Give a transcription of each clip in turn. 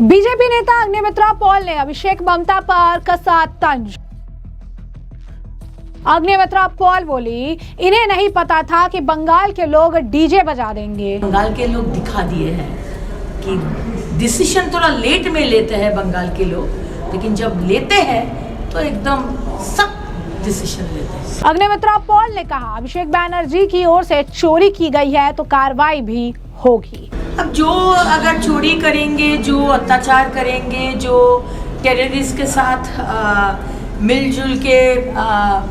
BJP नेता Agnimitra Paul ने अभिषेक ममता पर कसा तंज। अग्निमित्रा पॉल बोली, इन्हें नहीं पता था कि बंगाल के लोग डीजे बजा देंगे। बंगाल के लोग दिखा दिए हैं कि डिसीजन थोड़ा लेट में लेते हैं बंगाल के लोग, लेकिन जब लेते हैं तो एकदम सख्त डिसीजन लेते हैं। अग्निमित्रा पॉल ने कहा, अभिषेक बैनर्जी की ओर से चोरी की गई है तो कार्रवाई भी होगी। अब जो अगर चोरी करेंगे, जो अत्याचार करेंगे, जो टेररिस्ट के साथ मिलजुल के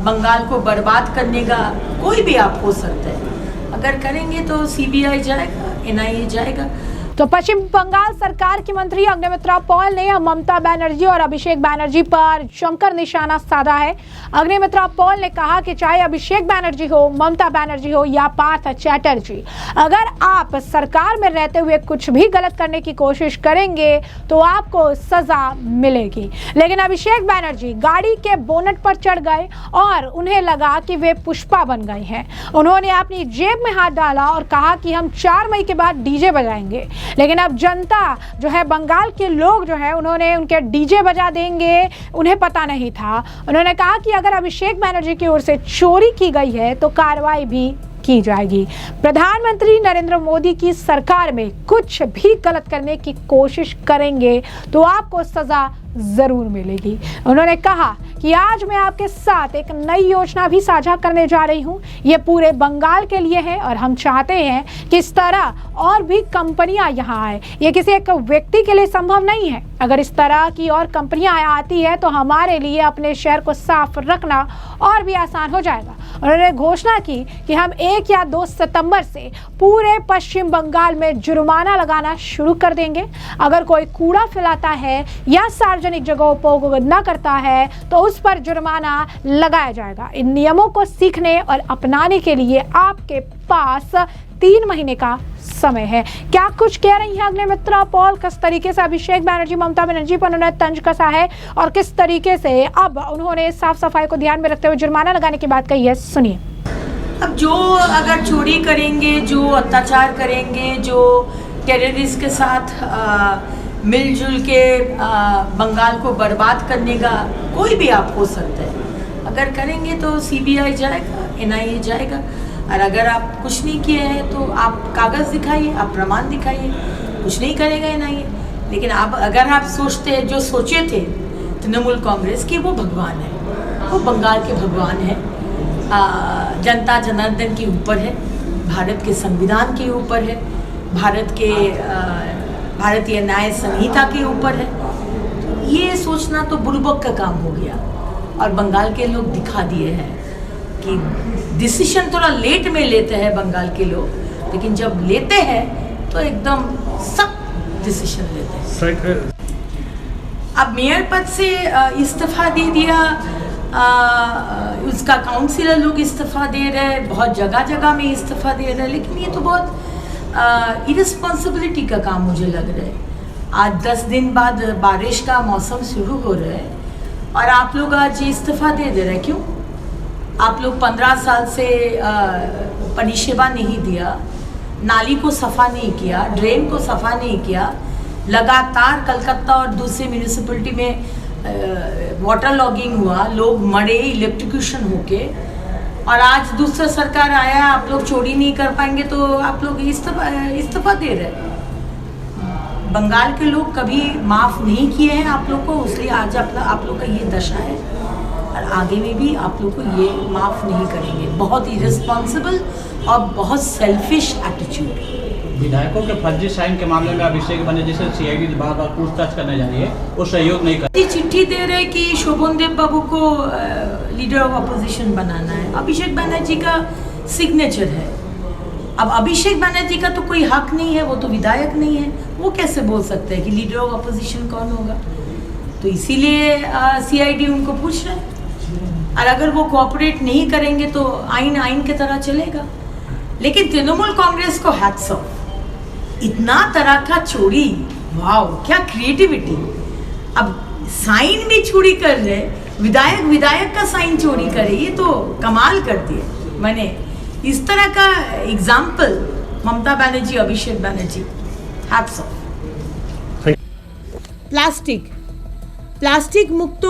बंगाल को बर्बाद करने का कोई भी आप हो सकता है, अगर करेंगे तो सीबीआई जाएगा, एनआईए जाएगा। तो पश्चिम बंगाल सरकार की मंत्री अग्निमित्रा पॉल ने ममता बनर्जी और अभिषेक बैनर्जी पर जमकर निशाना साधा है। अग्निमित्रा पॉल ने कहा कि चाहे अभिषेक बैनर्जी हो, ममता बनर्जी हो या पार्थ चैटर्जी, अगर आप सरकार में रहते हुए कुछ भी गलत करने की कोशिश करेंगे तो आपको सजा मिलेगी। लेकिन अभिषेक बैनर्जी गाड़ी के बोनट पर चढ़ गए और उन्हें लगा कि वे पुष्पा बन गए हैं। उन्होंने अपनी जेब में हाथ डाला और कहा कि हम 4 मई के बाद डीजे बजाएंगे। लेकिन अब जनता जो है, बंगाल के लोग जो है, उन्होंने उनके डीजे बजा देंगे, उन्हें पता नहीं था। उन्होंने कहा कि अगर अभिषेक बैनर्जी की ओर से चोरी की गई है तो कार्रवाई भी की जाएगी। प्रधानमंत्री नरेंद्र मोदी की सरकार में कुछ भी गलत करने की कोशिश करेंगे तो आपको सजा जरूर मिलेगी। उन्होंने कहा कि आज मैं आपके साथ एक नई योजना भी साझा करने जा रही हूं। ये पूरे बंगाल के लिए है और हम चाहते हैं कि इस तरह और भी कंपनियां यहां आए। ये किसी एक व्यक्ति के लिए संभव नहीं है। अगर इस तरह की और कंपनियां आती है तो हमारे लिए अपने शहर को साफ रखना और भी आसान हो जाएगा। उन्होंने घोषणा की कि हम 1 या 2 सितंबर से पूरे पश्चिम बंगाल में जुर्माना लगाना शुरू कर देंगे। अगर कोई कूड़ा फैलाता है या सार्वजनिक जगहों पर गंदा करता है तो उस पर जुर्माना लगाया जाएगा। इन नियमों को सीखने और अपनाने के लिए आपके पास 3 महीने का समय है। क्या कुछ कह रही हैं अग्निमित्रा पॉल? किस तरीके से अभिषेक बैनर्जी, ममता बनर्जी पर उन्होंने तंज कसा है और किस तरीके से अब उन्होंने साफ सफाई को ध्यान में रखते हुए जुर्माना लगाने की बात कही है, सुनिए। अब जो अगर चोरी करेंगे, जो अत्याचार करेंगे, जो टेररिस्ट के साथ मिलजुल के बंगाल को बर्बाद करने का कोई भी आप हो सकता है, अगर करेंगे तो सीबीआई जाएगा, एनआईए जाएगा। और अगर आप कुछ नहीं किए हैं तो आप कागज़ दिखाइए, आप प्रमाण दिखाइए, कुछ नहीं करेगा एनआईए। लेकिन आप अगर आप सोचते हैं, जो सोचे थे तृणमूल कांग्रेस की, वो भगवान है, वो बंगाल के भगवान है, जनता जनार्दन के ऊपर है, भारत के संविधान के ऊपर है, भारतीय न्याय संहिता के ऊपर है, ये सोचना तो बुड़बक का काम हो गया। और बंगाल के लोग दिखा दिए हैं कि डिसीजन थोड़ा लेट में लेते हैं बंगाल के लोग, लेकिन जब लेते हैं तो एकदम सख्त डिसीजन लेते हैं। अब मेयर पद से इस्तीफा दे दिया, उसका काउंसिलर लोग इस्तीफा दे रहे हैं, बहुत जगह जगह में इस्तीफा दे रहे हैं, लेकिन ये तो बहुत इरिस्पॉन्सिबिलिटी का काम मुझे लग रहा है। आज 10 दिन बाद बारिश का मौसम शुरू हो रहा है और आप लोग आज इस्तीफा दे रहे हैं। क्यों? आप लोग 15 साल से परिसेवा नहीं दिया, नाली को सफ़ा नहीं किया, ड्रेन को सफ़ा नहीं किया, लगातार कलकत्ता और दूसरे म्यूनिसिपैलिटी में वाटर लॉगिंग हुआ, लोग मरे इलेक्ट्रिक्यूशन होके, और आज दूसरा सरकार आया, आप लोग चोरी नहीं कर पाएंगे तो आप लोग इस्तीफा दे रहे। बंगाल के लोग कभी माफ़ नहीं किए हैं आप लोग को, इसलिए आज आप लोग का ये दशा है और आगे में भी आप लोग को ये माफ़ नहीं करेंगे। बहुत इरिस्पॉन्सिबल और बहुत सेल्फिश एटीट्यूड। विधायकों के फर्जी साइन के मामले में अभिषेक बनर्जी से सीआईडी बार बार पूछताछ करने जा रही है, वो सहयोग नहीं कर। चिट्ठी दे रहे कि शोभन देव बाबू को लीडर ऑफ अपोजिशन बनाना है। अभिषेक बनर्जी का सिग्नेचर है। अब अभिषेक बनर्जी का तो कोई हक नहीं है, वो तो विधायक नहीं है, वो कैसे बोल सकते हैं कि लीडर ऑफ अपोजिशन कौन होगा? तो इसीलिए सीआईडी उनको पूछ रहे हैं। और अगर वो कोऑपरेट नहीं करेंगे तो आइन की तरह चलेगा। लेकिन तृणमूल कांग्रेस को हैट्स ऑफ, इतना तरह का चोरी, वाओ क्या क्रिएटिविटी। अब साइन भी चोरी कर रहे, विधायक का साइन चोरी करे, ये तो कमाल कर दिए। मैंने इस तरह का example Mamata Banerjee, Abhishek Banerjee, hats off. Plastic মুক্ত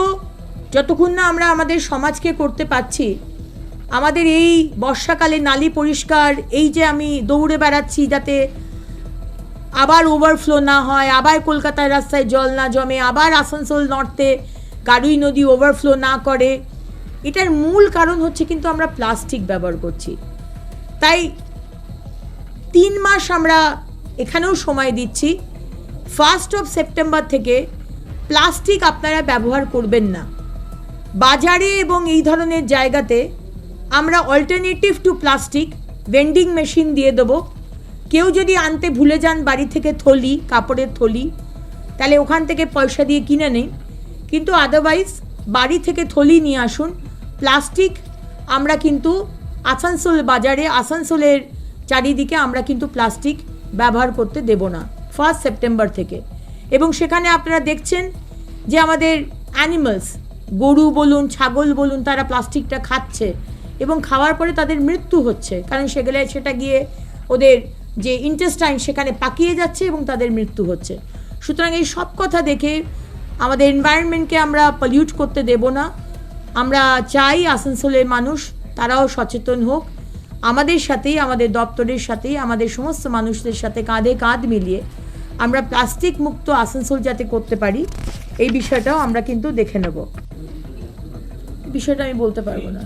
যতক্ষণ না আমরা আমাদের সমাজকে করতে পারছি, আমাদের এই বর্ষাকালে নালী পরিষ্কার, এই যে আমি দৌড়ে বেড়াচ্ছি যাতে আবার ওভারফ্লো না হয়, আবার কলকাতার রাস্তায় জল না জমে, আবার আসানসোল নর্থে গাড়ুই নদী ওভারফ্লো না করে, এটার মূল কারণ হচ্ছে কিন্তু আমরা প্লাস্টিক ব্যবহার করছি। তাই 3 মাস আমরা এখানেও সময় দিচ্ছি। 1 সেপ্টেম্বর থেকে প্লাস্টিক আপনারা ব্যবহার করবেন না। বাজারে এবং এই ধরনের জায়গাতে আমরা alternative to plastic vending machine দিয়ে দেবো। কেউ যদি আনতে ভুলে যান বাড়ি থেকে থলি, কাপড়ের থলি, তাহলে ওখান থেকে পয়সা দিয়ে কিনে নিন, কিন্তু আদারওয়াইজ বাড়ি থেকে থলি নিয়ে আসুন। প্লাস্টিক আমরা কিন্তু আসানসোল বাজারে, আসানসোলের চারিদিকে আমরা কিন্তু প্লাস্টিক ব্যবহার করতে দেব না 1 সেপ্টেম্বর থেকে। এবং সেখানে আপনারা দেখছেন যে আমাদের অ্যানিমালস, গরু বলুন, ছাগল বলুন, তারা প্লাস্টিকটা খাচ্ছে এবং খাওয়ার পরে তাদের মৃত্যু হচ্ছে, কারণ সেটা গিয়ে ওদের যে ইন্টেস্টাইন সেখানে পাকিয়ে যাচ্ছে এবং তাদের মৃত্যু হচ্ছে। সুতরাং এই সব কথা দেখে আমাদের এনভায়রনমেন্টকে আমরা পলিউট করতে দেব না। আমরা চাই আসানসোলের মানুষ তারাও সচেতন হোক, আমাদের সাথেই, আমাদের দপ্তরের সাথেই, আমাদের সমস্ত মানুষদের সাথে কাঁধে কাঁধ মিলিয়ে আমরা প্লাস্টিক মুক্ত আসানসোল যাতে করতে পারি, এই বিষয়টাও আমরা কিন্তু দেখে নেব। বিষয়টা আমি বলতে পারবো না।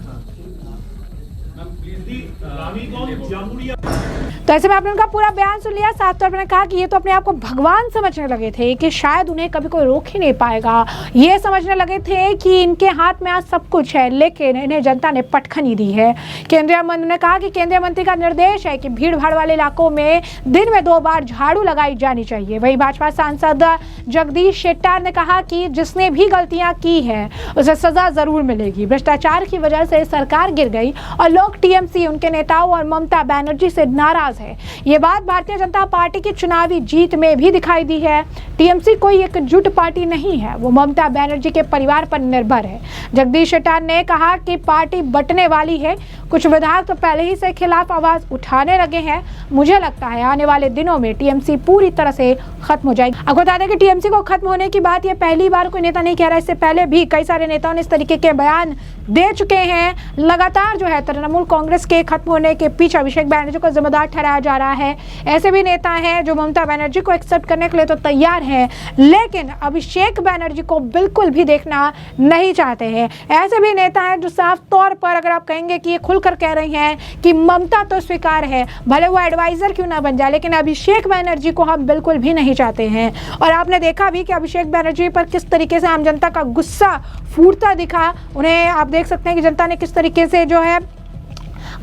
तो ऐसे में आपने उनका पूरा बयान सुन लिया। साफ तौर पर कहा कि ये तो अपने आप को भगवान समझने लगे थे कि शायद उन्हें कभी कोई रोक ही नहीं पाएगा। ये समझने लगे थे कि इनके हाथ में आज सब कुछ है, लेकिन इन्हें जनता ने पटखनी दी है। केंद्रीय मंत्री ने कहा कि केंद्रीय मंत्री का निर्देश है कि भीड़ भाड़ वाले इलाकों में दिन में 2 बार झाड़ू लगाई जानी चाहिए। वहीं भाजपा सांसद जगदीश शेट्टार ने कहा कि जिसने भी गलतियां की है उसे सजा जरूर मिलेगी। भ्रष्टाचार की वजह से सरकार गिर गई और लोग टीएमसी, उनके नेताओं और ममता बनर्जी से नाराज है। ये बात भारतीय जनता पार्टी की चुनावी जीत में भी दिखाई दी है। टीएमसी कोई एकजुट पार्टी नहीं है, वो ममता बनर्जी के परिवार पर निर्भर है। जगदीश शेट्टार ने कहा कि पार्टी बंटने वाली है। कुछ विधायक तो पहले ही से खिलाफ आवाज उठाने लगे हैं। मुझे लगता है आने वाले दिनों में टीएमसी पूरी तरह से खत्म हो जाएगी। आपको बता दें कि टीएमसी को खत्म होने की बात ये पहली बार कोई नेता नहीं कह रहा है। इससे पहले भी कई सारे नेताओं ने इस तरीके के बयान दे चुके हैं। लगातार जो है तृणमूल कांग्रेस के खत्म होने के पीछे अभिषेक बनर्जी को जिम्मेदार ठहराया जा रहा है। ऐसे भी नेता हैं जो ममता बनर्जी को एक्सेप्ट करने के लिए तो तैयार हैं, लेकिन अभिषेक बनर्जी को बिल्कुल भी देखना नहीं चाहते हैं। ऐसे भी नेता हैं जो साफ तौर पर अगर आप कहेंगे कि ये खुलकर कह रही हैं कि ममता तो स्वीकार है, भले वो एडवाइजर क्यों ना बन जाए, लेकिन अभिषेक बनर्जी को हम बिल्कुल भी नहीं चाहते हैं। और आपने देखा भी कि अभिषेक बनर्जी पर किस तरीके से आम जनता का गुस्सा फूटता दिखा। उन्हें आप देख सकते हैं कि जनता ने किस तरीके से जो है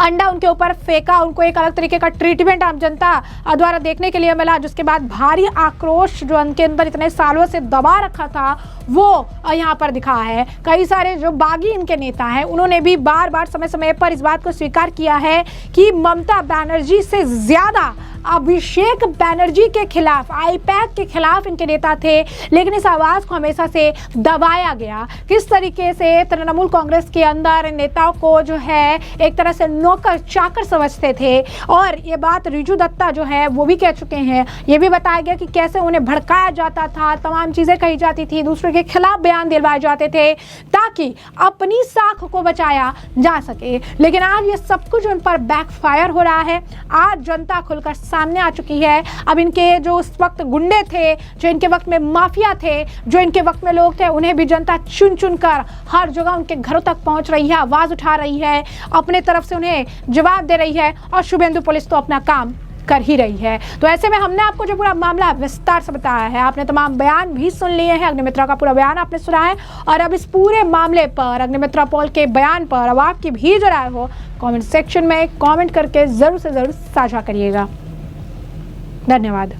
अंडा उनके ऊपर फेंका, उनको एक अलग तरीके का ट्रीटमेंट आम जनता द्वारा देखने के लिए मिला, जिसके बाद भारी आक्रोश जो उनके अंदर इतने सालों से दबा रखा था वो यहाँ पर दिखा है। कई सारे जो बागी इनके नेता हैं उन्होंने भी बार बार समय समय पर इस बात को स्वीकार किया है कि ममता बनर्जी से ज़्यादा अभिषेक बनर्जी के खिलाफ, आईपैक के खिलाफ इनके नेता थे, लेकिन इस आवाज़ को हमेशा से दबाया गया। किस तरीके से तृणमूल कांग्रेस के अंदर नेताओं को जो है एक तरह से नौकर चाकर समझते थे, और ये बात रिजू दत्ता जो है वो भी कह चुके हैं। ये भी बताया गया कि कैसे उन्हें भड़काया जाता था, तमाम चीज़ें कही जाती थी, दूसरे के खिलाफ बयान दिलवाए जाते थे ताकि अपनी साख को बचाया जा सके। लेकिन आज ये सब कुछ उन पर बैकफायर हो रहा है। आज जनता खुलकर सामने आ चुकी है। अब इनके जो उस वक्त गुंडे थे, जो इनके वक्त में माफिया थे, जो इनके वक्त में लोग थे, उन्हें भी जनता चुन चुन कर हर जगह उनके घरों तक पहुंच रही है, आवाज़ उठा रही है, अपने तरफ से उन्हें जवाब दे रही है, और शुभेंदु पुलिस तो अपना काम कर ही रही है। तो ऐसे में हमने आपको जो पूरा मामला विस्तार से बताया है, आपने तमाम बयान भी सुन लिए हैं, अग्निमित्रा का पूरा बयान आपने सुना है, और अब इस पूरे मामले पर, अग्निमित्रा पॉल के बयान पर अब आपकी भी जो राय हो कमेंट सेक्शन में कमेंट करके ज़रूर से ज़रूर साझा करिएगा। धन्यवाद।